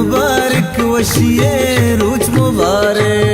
मुबारक वशिए रोज मुबारक।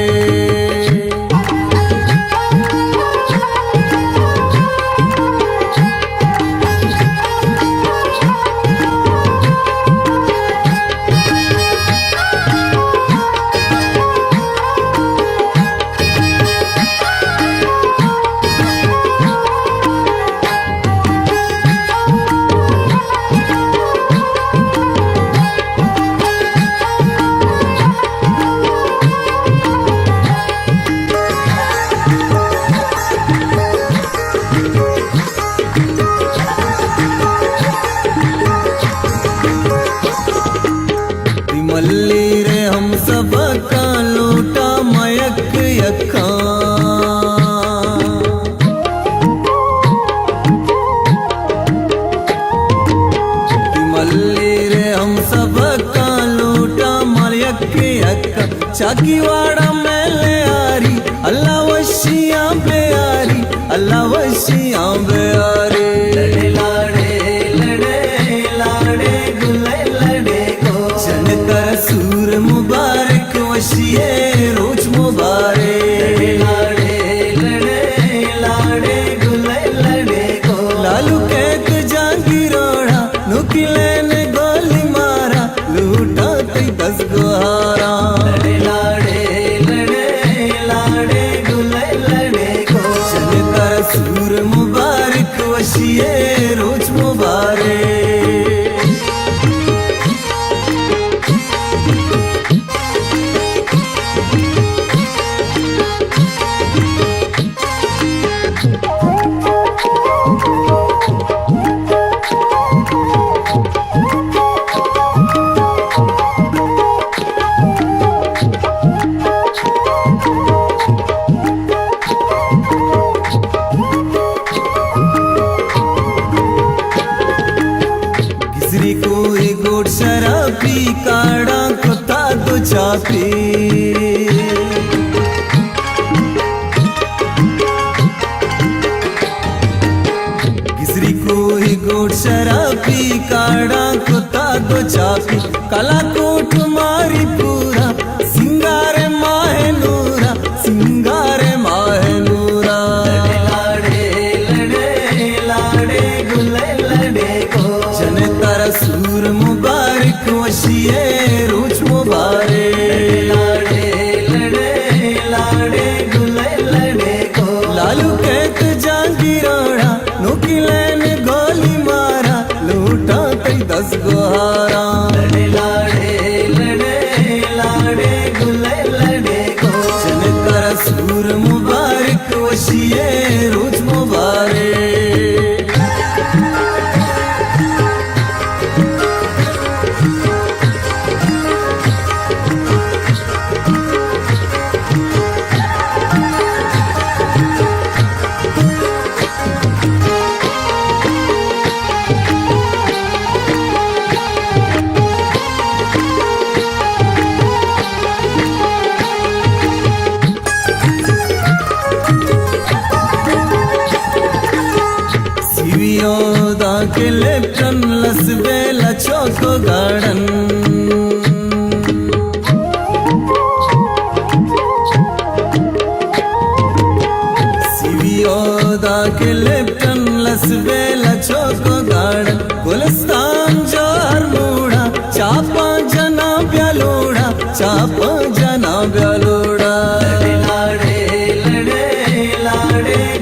मल्ली रे हम सब का लूटा मयक यक्का, मल्ली रे हम सब का लूटा मयक यक्का। चाकीवाड़ा में ले आरी अल्लाह वशियां प्यारी, अल्लाह वशियां प्यारी। लड़े लाड़े लड़े लाड़े गुले लड़े को जनकर सूर मुबारक वशिए रोज मुबारक। लड़े लड़े लाड़े गुले लड़े को लालू कैक जांगीरोड़ा नुकिले ने गोली मारा लूटा कई 10 गुहारा। लड़े लाड़े लाड़े गुले लड़े को जनकर सूर मुबारक वशिए रोज मुबारक। कोई गोट शराबी काड़ा कुत्ता तो चापी, किसरी कोई गोट शराबी काड़ा कुत्ता तो चापी। काला कोट मारी पूरा सिंगारे माहे नूरा, सिंगारे माहे नूरा। लाड़े गुले लड़े को जनकर सूर मुबारक वशिए रोज मुबारक। लाड़े लाड़े गुले लड़े को लालू कैक जांगीरोड़ा नुकिले ने गोली मारा लूटा कई 10 गुहारा। लाड़े लाड़े गुले लड़े को जनकर सूर मुबारक वशिए रोज मुबारक। के लेफ्टन लसबेला चौको गार्डन, सीवियोदा के लेफ्टन लसबेला चौको गार्डन। गुलिस्तान जोहर मूड़ा चापा जना ब्यालोड़ा, चापा जना ब्यालोड़ा। लाड़े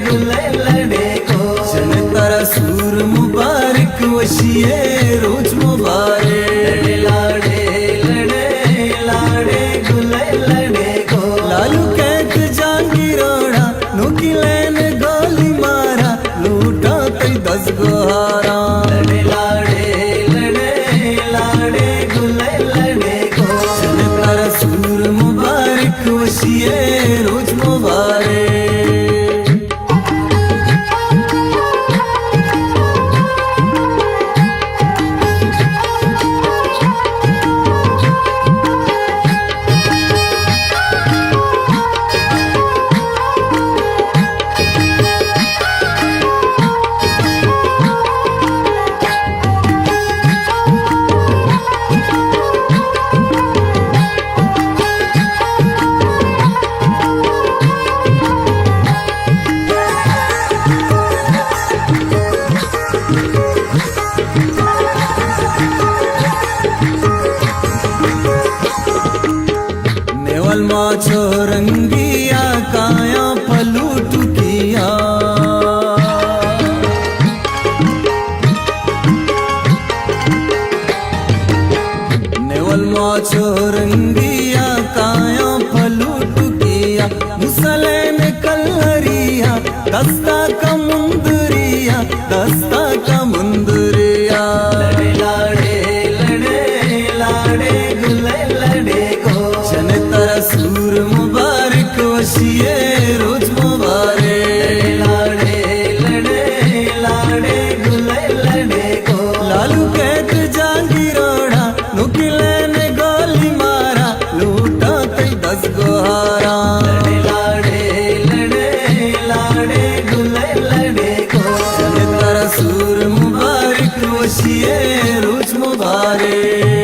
गुले लड़े को जनकर सूर मुबारक वशिए रोज मुबारक। लाड़े गुले लड़े को लालू कैक जांगीरोड़ा नुकिले ने गोली मारा लूटा कई 10 गुहारा। लाड़े गुले लड़े को जनकर सूर माँ चौरंगिया काया पलूट किया नेवल माँ चौरंगिया काया पलूट किया मुसले ने कलरिया दस्ता का मुंदरिया दस्ता का मुंदरिया लड़े लाड़े गुले लड़े को जन तारा सूर मुबारक वशिए रोज मुबारक लाड़े गुले लड़े को लालू कहत जांगिरोड़ा नुकिले ने गोली मारा लूटा कई 10 गोहारा लाड़े गुले लड़े को जन तारा सूर मुबारक वशिए रोज मुबारक